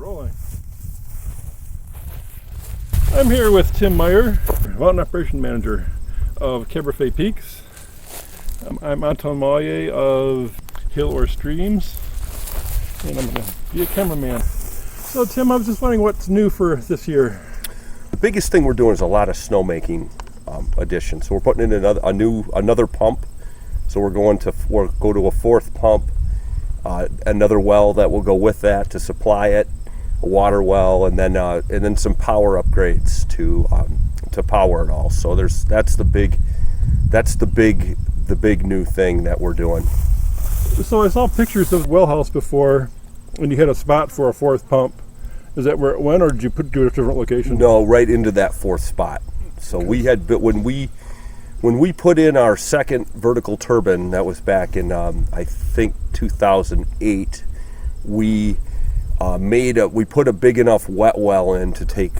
Rolling. I'm here with Tim Meyer, Mountain Operation Manager of Caberfae Peaks. I'm Anton Meyer of HillOrStream, and I'm going to be a cameraman. So Tim, I was just wondering what's new for this year. The biggest thing we're doing is a lot of snowmaking additions. So we're putting in another pump. So we're going to go to a fourth pump, another well that will go with that to supply it, a water well, and then some power upgrades to power it all. So that's the big new thing that we're doing. So I saw pictures of the well house before, and you had a spot for a fourth pump. Is that where it went, or did you put it to a different location? No, right into that fourth spot. So we had when we put in our second vertical turbine, that was back in I think 2008. We put a big enough wet well in to take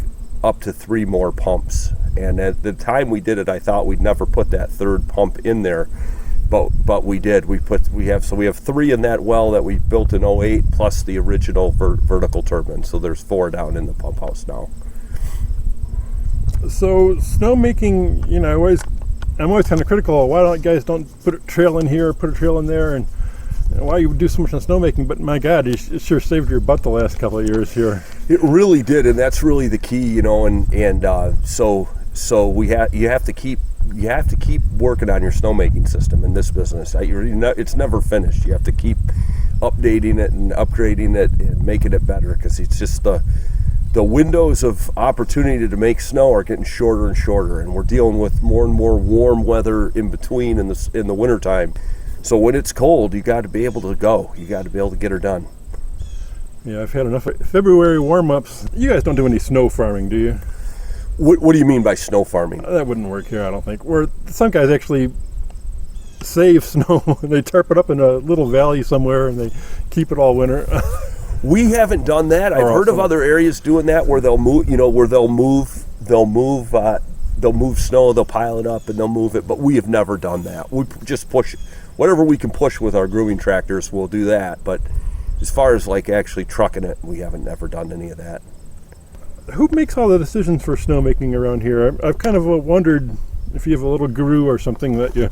up to 3 more pumps. And at the time we did it, I thought we'd never put that third pump in there, but we did. We have 3 in that well that we built in 2008 plus the original vertical turbine. So there's 4 down in the pump house now. So snowmaking, I'm always kind of critical of why don't guys put a trail in here, put a trail in there, and why you do so much on snowmaking. But my God, it sure saved your butt the last couple of years here. It really did, and that's really the key, So you have to keep working on your snowmaking system in this business. It's never finished. You have to keep updating it and upgrading it and making it better, because it's just the windows of opportunity to make snow are getting shorter and shorter, and we're dealing with more and more warm weather in between in the wintertime. So when it's cold, you got to be able to go. You got to be able to get her done. Yeah, I've had enough February warm-ups. You guys don't do any snow farming, do you? What do you mean by snow farming? That wouldn't work here, I don't think. Where some guys actually save snow and they tarp it up in a little valley somewhere and they keep it all winter. We haven't done that. I've heard of other areas doing that where they'll move snow, they'll pile it up and they'll move it, but we have never done that. We just push whatever we can push with our grooming tractors, we'll do that. But as far as like actually trucking it, we haven't never done any of that. Who makes all the decisions for snowmaking around here? I've kind of wondered if you have a little guru or something that you...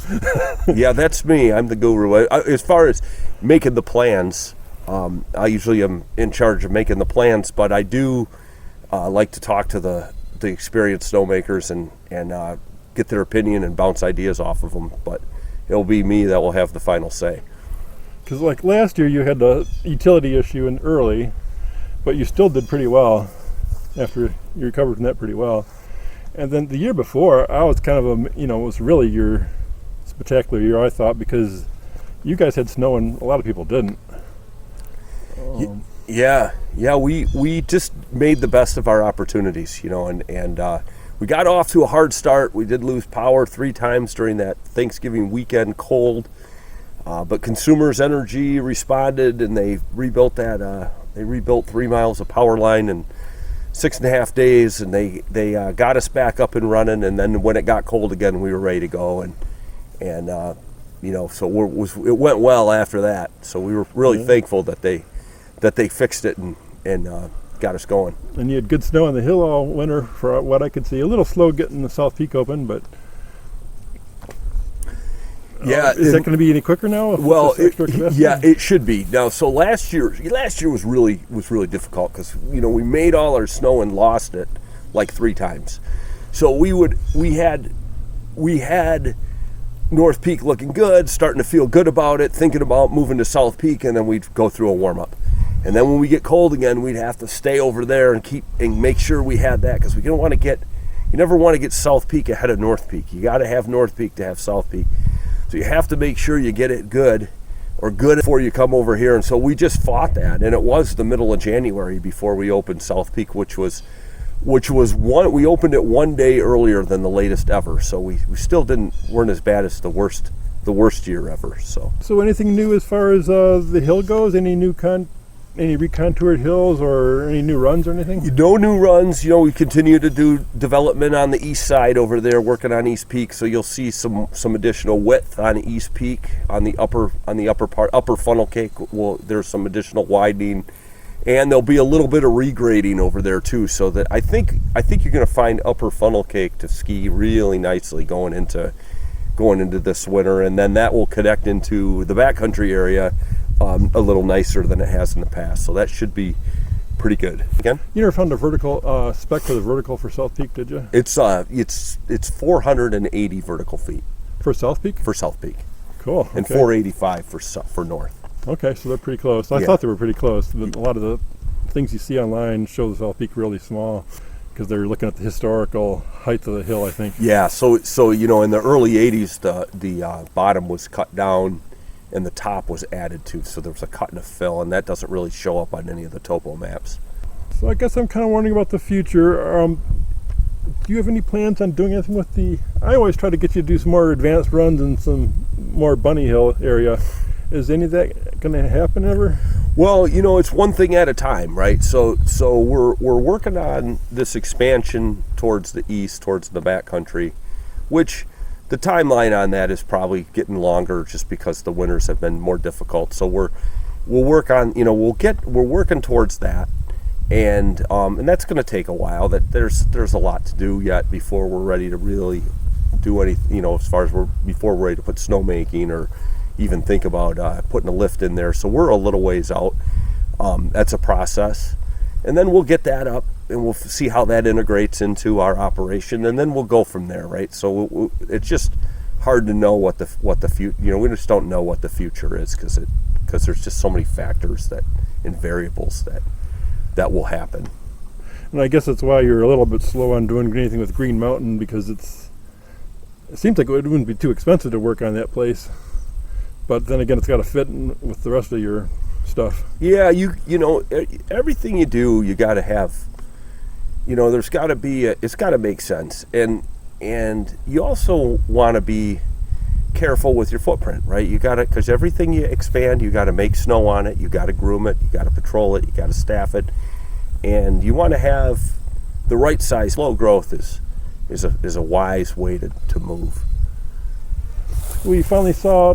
Yeah, that's me. I'm the guru. As far as making the plans, I usually am in charge of making the plans, but I do like to talk to the experienced snowmakers and get their opinion and bounce ideas off of them. But it'll be me that will have the final say. Because like last year you had the utility issue in early, but you still did pretty well after you recovered from that pretty well. And then the year before, I was kind of it was really your spectacular year, I thought, because you guys had snow and a lot of people didn't. Yeah, we just made the best of our opportunities, and we got off to a hard start. We did lose power 3 times during that Thanksgiving weekend cold, but Consumers Energy responded and they rebuilt 3 miles of power line in 6.5 days, and they got us back up and running. And then when it got cold again, we were ready to go, and so it went well after that. So we were really thankful that they fixed it and got us going. And you had good snow on the hill all winter, for what I could see. A little slow getting the South Peak open, but is that going to be any quicker now? Well, it should be now. So last year was really difficult because we made all our snow and lost it like 3 times. So we had North Peak looking good, starting to feel good about it, thinking about moving to South Peak, and then we'd go through a warm up. And then when we get cold again, we'd have to stay over there and make sure we had that, because you never want to get South Peak ahead of North Peak. You got to have North Peak to have South Peak. So you have to make sure you get it good before you come over here. And so we just fought that, and it was the middle of January before we opened South Peak, which was we opened it 1 day earlier than the latest ever. So we still weren't as bad as the worst year ever. So anything new as far as the hill goes? Any new any recontoured hills or any new runs or anything? No new runs. You know, we continue to do development on the east side over there, working on East Peak. So you'll see some additional width on East Peak on the upper part, upper funnel cake. There's some additional widening And there'll be a little bit of regrading over there too, so that I think you're going to find Upper Funnel Cake to ski really nicely going into this winter, and then that will connect into the backcountry area a little nicer than it has in the past. So that should be pretty good. Again, You never found a vertical spec for the vertical for South Peak, did you? it's 480 vertical feet For South Peak? for South Peak, Cool. and Okay. 485 for North. Okay, so they're pretty close. I Yeah. thought they were pretty close, but a lot of the things you see online show the South Peak really small because they're looking at the historical height of the hill, I think. Yeah, so in the early 80s, the bottom was cut down and the top was added to, so there was a cut and a fill, and that doesn't really show up on any of the topo maps. So I guess I'm kind of wondering about the future. Do you have any plans on doing anything with the... I always try to get you to do some more advanced runs in some more Bunny Hill area. Is any of that going to happen ever? Well, it's one thing at a time, right? So we're working on this expansion towards the east, towards the backcountry, which the timeline on that is probably getting longer just because the winters have been more difficult. So we'll work on, we're working towards that, and that's going to take a while. That there's a lot to do yet before we're ready to really do anything, as far as before we're ready to put snowmaking or even think about putting a lift in there. So we're a little ways out. That's a process, and then we'll get that up and we'll see how that integrates into our operation, and then we'll go from there, right? So it's just hard to know what the future, we just don't know what the future is because there's just so many factors and variables that will happen. And I guess that's why you're a little bit slow on doing anything with Green Mountain, because it seems like it wouldn't be too expensive to work on that place. But then again, it's got to fit in with the rest of your stuff. Yeah, everything you do, you got to have, there's got to be, it's got to make sense. And you also want to be careful with your footprint, right? You got to, because everything you expand, you got to make snow on it, you got to groom it, you got to patrol it, you got to staff it. And you want to have the right size. Slow growth is a wise way to move. We finally saw,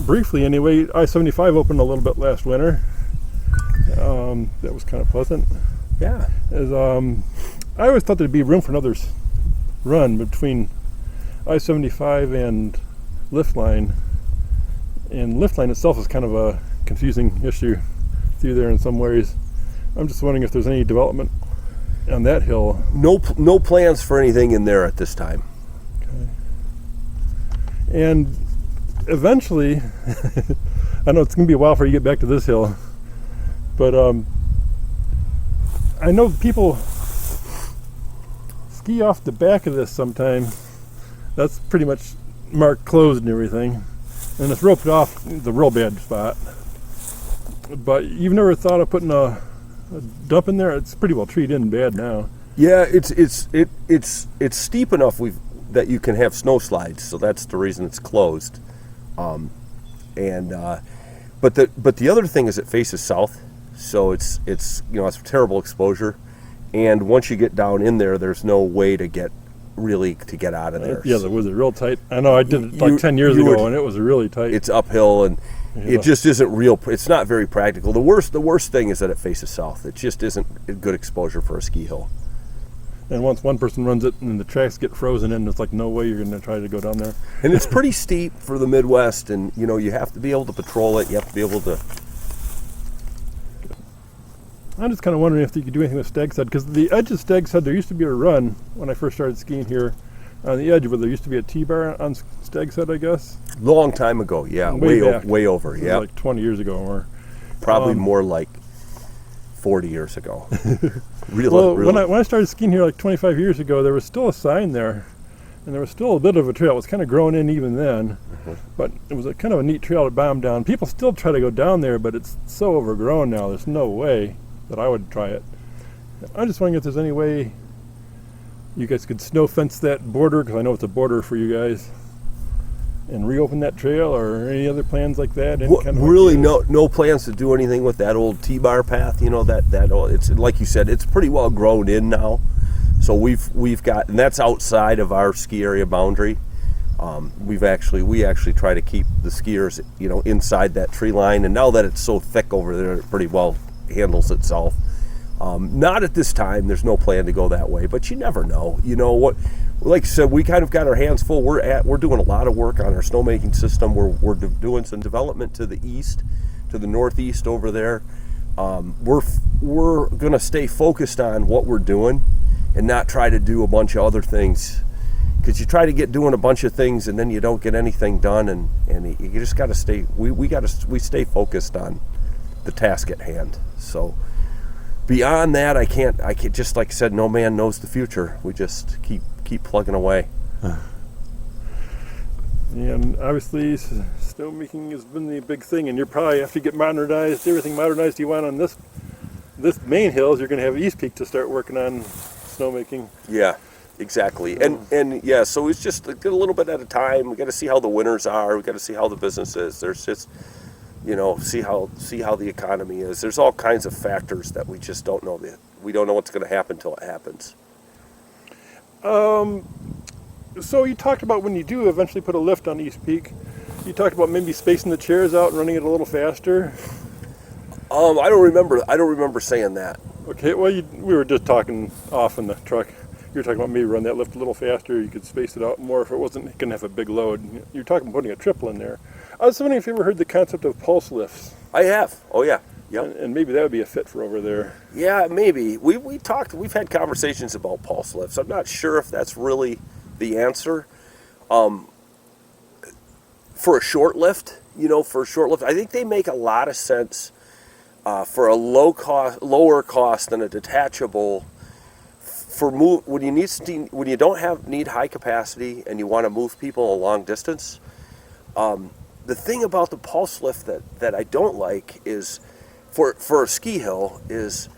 briefly anyway, I-75 opened a little bit last winter. That was kind of pleasant. Yeah. I always thought there'd be room for another run between I-75 and lift line. And lift line itself is kind of a confusing issue through there in some ways. I'm just wondering if there's any development on that hill. No plans for anything in there at this time. Okay. And eventually, I know it's going to be a while before you get back to this hill, but I know people ski off the back of this sometimes. That's pretty much marked closed and everything, and it's roped off the real bad spot. But you've never thought of putting a dump in there? It's pretty well treed in bad now. Yeah, it's steep enough that you can have snow slides, so that's the reason it's closed. But the other thing is it faces south, so it's terrible exposure, and once you get down in there, there's no way to get out of there. Yeah, was it real tight? I know I did it like 10 years ago, and it was really tight. It's uphill, and it just isn't real. It's not very practical. The worst thing is that it faces south. It just isn't a good exposure for a ski hill. And once one person runs it and the tracks get frozen in, it's like no way you're going to try to go down there. And it's pretty steep for the Midwest, and you have to be able to patrol it. You have to be able to. I'm just kind of wondering if you could do anything with Stag's Head, because the edge of Stag's Head, there used to be a run when I first started skiing here on the edge where there used to be a T-bar on Stag's Head, I guess. Long time ago, yeah, way over, yeah. Like 20 years ago or probably more like 40 years ago. Really. When I started skiing here like 25 years ago, there was still a sign there, and there was still a bit of a trail. It was kind of growing in even then, but it was a kind of a neat trail to bomb down. People still try to go down there, but it's so overgrown now, there's no way that I would try it. I'm just wondering if there's any way you guys could snow fence that border, because I know it's a border for you guys, and reopen that trail, or any other plans like that? No plans to do anything with that old T-bar path. That old, it's like you said, it's pretty well grown in now. So we've got, and that's outside of our ski area boundary. We actually try to keep the skiers, inside that tree line. And now that it's so thick over there, it pretty well handles itself. Not at this time. There's no plan to go that way, but you never know. You know what? Like I said, we kind of got our hands full. We're doing a lot of work on our snowmaking system. We're doing some development to the east, to the northeast over there. We're gonna stay focused on what we're doing and not try to do a bunch of other things, because you try to get doing a bunch of things and then you don't get anything done, and you just got to stay. We stay focused on the task at hand. So beyond that, I can't just, like I said, no man knows the future. We just keep plugging away. And obviously, snowmaking has been the big thing, and you're probably, after you get everything modernized you want on this main hills, you're going to have East Peak to start working on snowmaking. Yeah, exactly. And yeah, so it's just a little bit at a time. We got to see how the winters are. We got to see how the business is. There's just, see how the economy is. There's all kinds of factors that we just don't know. We don't know what's going to happen until it happens. So you talked about when you do eventually put a lift on East Peak, you talked about maybe spacing the chairs out and running it a little faster. I don't remember saying that. Okay, well, we were just talking off in the truck. You were talking about maybe run that lift a little faster. You could space it out more if it wasn't going to have a big load. You were talking about putting a triple in there. I was wondering if you ever heard the concept of pulse lifts. I have. Oh yeah. Yep. And maybe that would be a fit for over there. Yeah, maybe. We've had conversations about pulse lifts. I'm not sure if that's really the answer. For a short lift, I think they make a lot of sense for a lower cost than a detachable. When you don't need high capacity and you want to move people a long distance. The thing about the pulse lift that I don't like is, for a ski hill, is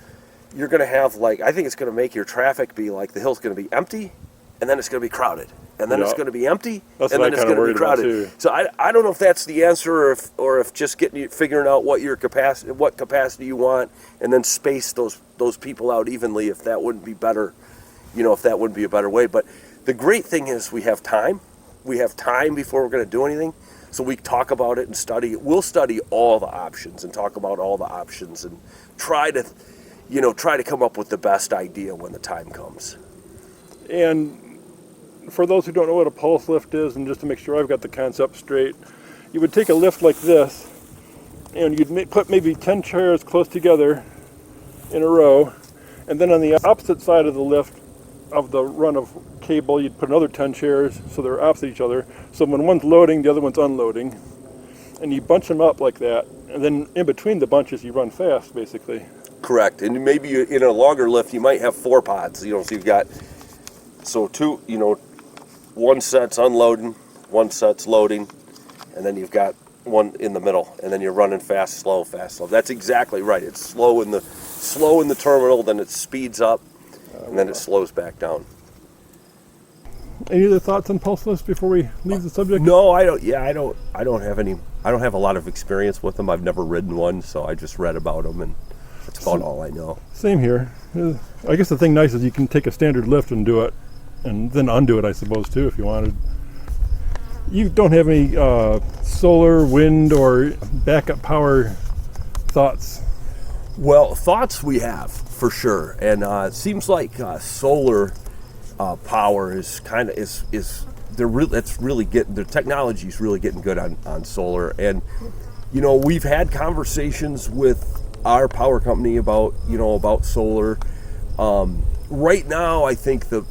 you're going to have, I think it's going to make your traffic be like the hill's going to be empty, and then it's going to be crowded, and then it's going to be empty, and then it's going to be crowded. So I don't know if that's the answer, or if just figuring out what capacity you want, and then space those people out evenly, if that wouldn't be better, if that wouldn't be a better way. But the great thing is we have time. We have time before we're going to do anything. So we talk about it and study. We'll study all the options and talk about all the options and try to come up with the best idea when the time comes. And for those who don't know what a pulse lift is, and just to make sure I've got the concept straight, you would take a lift like this, and you'd put maybe 10 chairs close together in a row, and then on the opposite side of the lift, of the run of cable, you'd put another 10 chairs so they're opposite each other. So when one's loading, the other one's unloading. And you bunch them up like that. And then in between the bunches, you run fast, basically. Correct. And maybe in a longer lift, you might have 4 pods. So you've got, two, one set's unloading, one set's loading, and then you've got one in the middle. And then you're running fast, slow, fast, slow. That's exactly right. It's slow in the terminal, then it speeds up. And then it slows back down. Any other thoughts on pulse lifts before we leave the subject? No, I don't. Yeah, I don't have any. I don't have a lot of experience with them. I've never ridden one, so I just read about them, and that's about all I know. Same here. I guess the thing nice is you can take a standard lift and do it, and then undo it, I suppose, too, if you wanted. You don't have any solar, wind, or backup power thoughts? Well, thoughts we have, for sure, and it seems like solar power is the technology's really getting good on solar, and we've had conversations with our power company about solar. Right now, I think from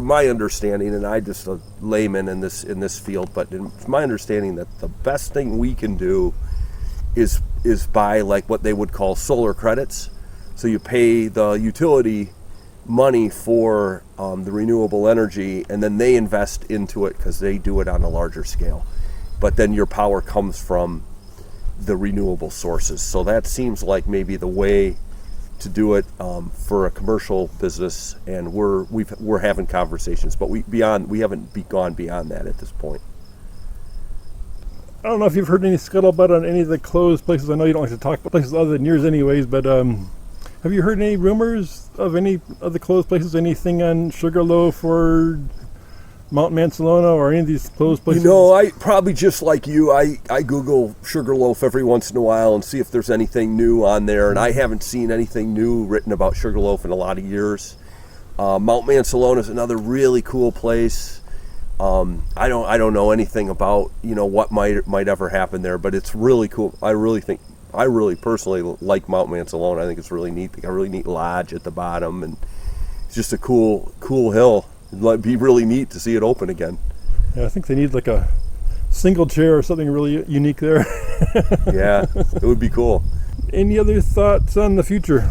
my understanding, and I'm just a layman in this field, but it's my understanding that the best thing we can do is buy what they would call solar credits. So you pay the utility money for the renewable energy, and then they invest into it because they do it on a larger scale. But then your power comes from the renewable sources. So that seems like maybe the way to do it for a commercial business, and we're having conversations, but we haven't gone beyond that at this point. I don't know if you've heard any scuttlebutt on any of the closed places. I know you don't like to talk about places other than yours anyways, but have you heard any rumors of any of the closed places? Anything on Sugarloaf or Mount Mansalona or any of these closed places? I probably just like you, I Google Sugarloaf every once in a while and see if there's anything new on there, and I haven't seen anything new written about Sugarloaf in a lot of years. Mount Mansalona is another really cool place. I don't know anything about what might ever happen there, but it's really cool. I really personally like Mount Mansalona. I think it's really neat. They got a really neat lodge at the bottom, and it's just a cool hill. It'd be really neat to see it open again. Yeah, I think they need like a single chair or something really unique there. Yeah, it would be cool. Any other thoughts on the future?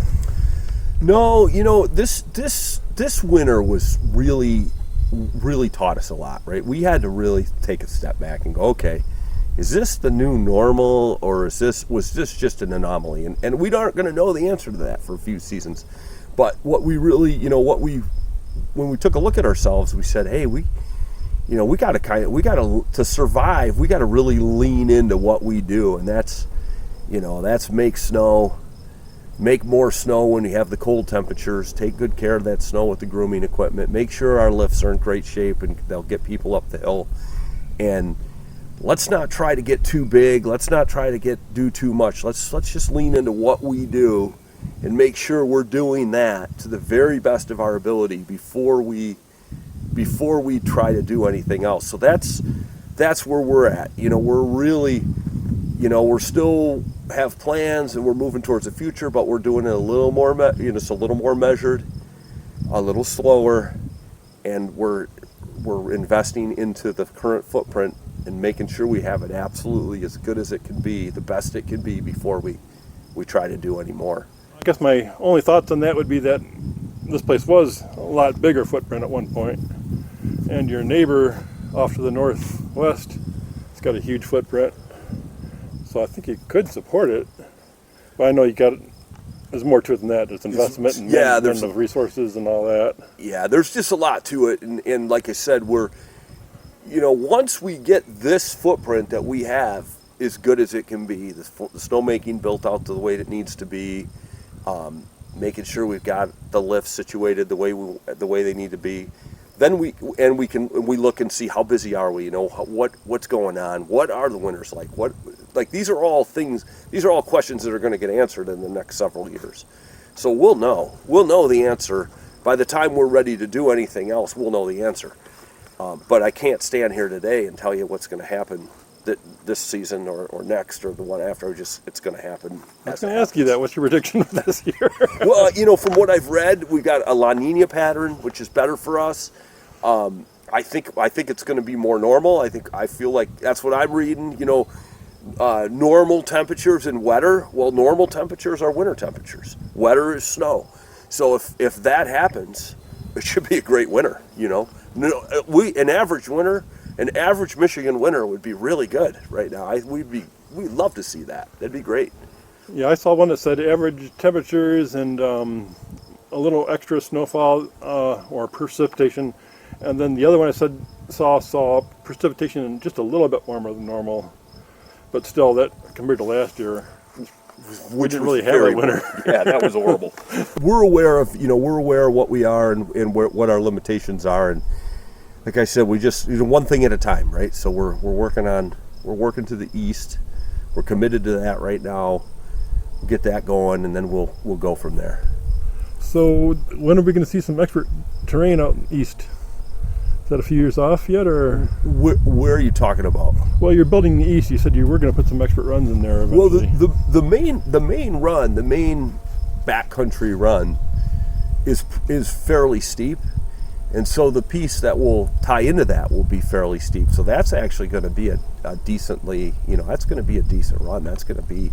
No, this winter was really taught us a lot, right? We had to really take a step back and go, okay, is this the new normal, or was this just an anomaly? And we aren't going to know the answer to that for a few seasons. But what we really, when we took a look at ourselves, we said, hey, we got to survive. We got to really lean into what we do, and that's make more snow when you have the cold temperatures. Take good care of that snow with the grooming equipment. Make sure our lifts are in great shape and they'll get people up the hill. And let's not try to get too big. Let's not try to do too much. Let's just lean into what we do and make sure we're doing that to the very best of our ability before we try to do anything else. So that's where we're at. We're really, we're still have plans and we're moving towards the future, but we're doing it a little more, it's a little more measured, a little slower, and we're investing into the current footprint and making sure we have it absolutely as good as it can be, the best it can be before we try to do any more. I guess my only thoughts on that would be that this place was a lot bigger footprint at one point, and your neighbor off to the northwest has got a huge footprint. So I think you could support it, but I know there's more to it than that. There's investment and management of resources and all that. Yeah, there's just a lot to it, and like I said, once we get this footprint that we have as good as it can be, the snowmaking built out to the way it needs to be, making sure we've got the lifts situated the way they need to be. Then we look and see how busy are we, what's going on, what are the winters like, these are all questions that are going to get answered in the next several years. So we'll know the answer by the time we're ready to do anything else. We'll know the answer, but I can't stand here today and tell you what's going to happen this season or next or the one after. It's going to happen. I was going to ask you that. What's your prediction for this year? Well, from what I've read, we've got a La Nina pattern, which is better for us. I think it's going to be more normal. I feel like that's what I'm reading. Normal temperatures and wetter. Well, normal temperatures are winter temperatures. Wetter is snow. So if that happens, it should be a great winter. An average Michigan winter would be really good right now. We'd love to see that. That'd be great. Yeah, I saw one that said average temperatures and a little extra snowfall or precipitation. And then the other one I saw precipitation just a little bit warmer than normal, but still, that compared to last year, we didn't really have a winter. Yeah, that was horrible. We're aware of what we are and what our limitations are, and like I said, we just one thing at a time, right? So we're working to the east. We're committed to that right now. We'll get that going, and then we'll go from there. So when are we going to see some expert terrain out east? Is that a few years off yet, or where are you talking about? Well, you're building the east. You said you were going to put some expert runs in there eventually. Well, the main backcountry run is fairly steep, and so the piece that will tie into that will be fairly steep. So that's actually going to be a decently, that's going to be a decent run. That's going to be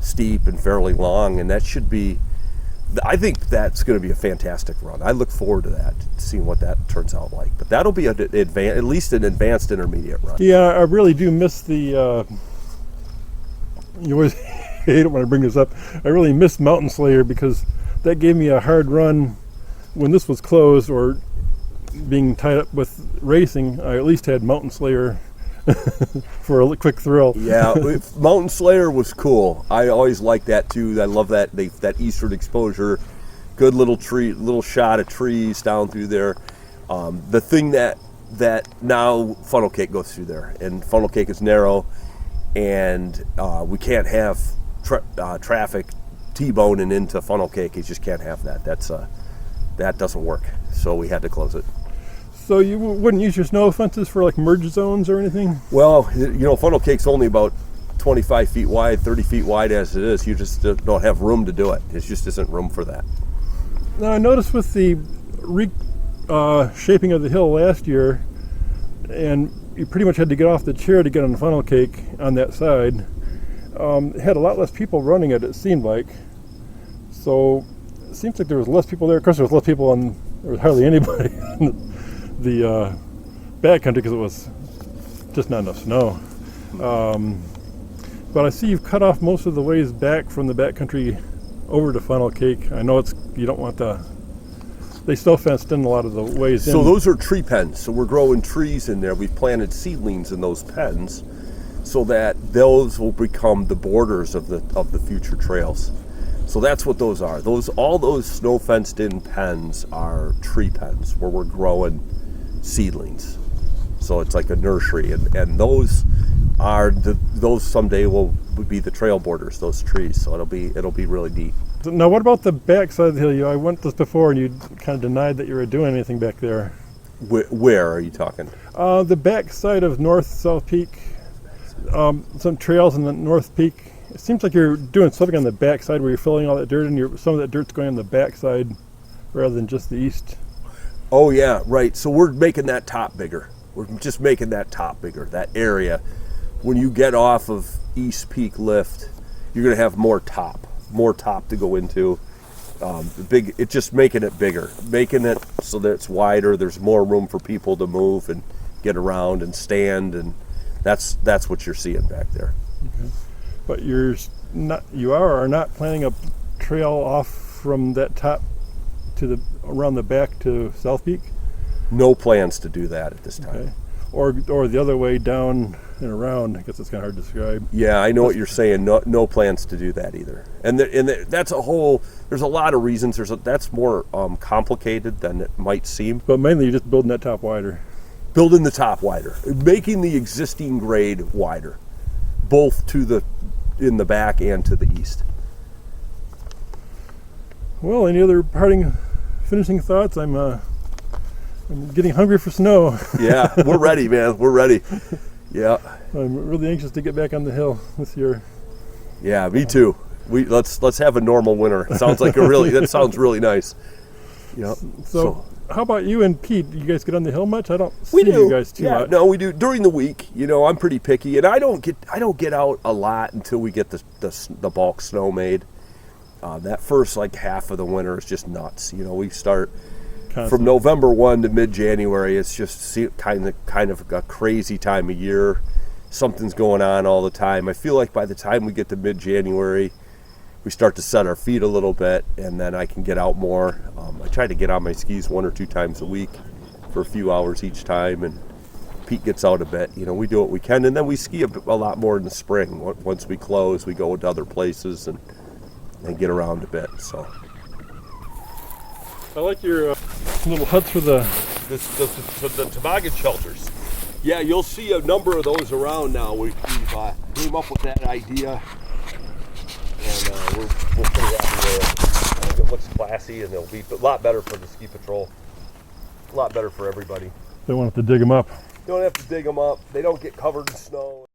steep and fairly long, and that should be. I think that's going to be a fantastic run. I look forward to that, seeing what that turns out like. But that'll be at least an advanced intermediate run. Yeah, I really do miss the. You always hate it when I bring this up. I really miss Mountain Slayer because that gave me a hard run when this was closed or being tied up with racing. I at least had Mountain Slayer for a quick thrill. Yeah, Mountain Slayer was cool. I always liked that too. I love that eastern exposure. Good little shot of trees down through there. The thing that that now funnel cake goes through there, and funnel cake is narrow, and we can't have traffic T-boning into funnel cake. You just can't have that. That doesn't work. So we had to close it. So you wouldn't use your snow fences for like merge zones or anything? Well, funnel cake's only about 25 feet wide, 30 feet wide as it is. You just don't have room to do it. It just isn't room for that. Now I noticed with the shaping of the hill last year, and you pretty much had to get off the chair to get on the funnel cake on that side. It had a lot less people running it seemed like. So it seems like there was less people there. Of course, there was less people there was hardly anybody on the backcountry because it was just not enough snow. But I see you've cut off most of the ways back from the backcountry over to funnel cake. I know you don't want they still fenced in a lot of the ways in. So those are tree pens. So we're growing trees in there. We've planted seedlings in those pens so that those will become the borders of the future trails. So that's what those are. All those snow fenced in pens are tree pens where we're growing seedlings. So it's like a nursery, and those someday will be the trail borders, those trees. So it'll be really neat. Now, what about the back side of the hill? I went this before, and you kind of denied that you were doing anything back there. Where are you talking? The back side of South Peak. Some trails in the North Peak. It seems like you're doing something on the back side where you're filling all that dirt, and some of that dirt's going on the back side rather than just the east. Oh yeah, right. So we're making that top bigger. We're just making that top bigger. That area, when you get off of East Peak Lift, you're going to have more top to go into. It's just making it bigger, making it so that it's wider. There's more room for people to move and get around and stand, and that's what you're seeing back there. Okay. But you are not planning a trail off from that top to around the back to South Peak? No plans to do that at this time. Okay. Or the other way down and around. I guess it's kind of hard to describe. Yeah, I know what you're saying. No plans to do that either. And that's a whole. There's a lot of reasons. That's more complicated than it might seem. But mainly, you're just building that top wider. Building the top wider, making the existing grade wider, both in the back and to the east. Well, any other finishing thoughts? I'm getting hungry for snow. Yeah, we're ready, man. We're ready. Yeah. I'm really anxious to get back on the hill this year. Yeah, me too. Let's have a normal winter. It sounds like that sounds really nice. Yeah. So how about you and Pete? You guys get on the hill much? I don't see you guys too much. No, we do during the week. I'm pretty picky, and I don't get out a lot until we get the bulk snow made. That first half of the winter is just nuts. We start from November 1 to mid-January. It's just kind of a crazy time of year. Something's going on all the time. I feel like by the time we get to mid-January, we start to set our feet a little bit, and then I can get out more. I try to get on my skis 1 or 2 times a week for a few hours each time, and Pete gets out a bit. We do what we can, and then we ski a lot more in the spring. Once we close, we go to other places and get around a bit. So I like your little huts for the toboggan shelters. Yeah, you'll see a number of those around now. We've came up with that idea, and we'll put it out there. I think it looks classy, and it'll be a lot better for the ski patrol. A lot better for everybody. They won't have to dig them up. Don't have to dig them up. They don't get covered in snow.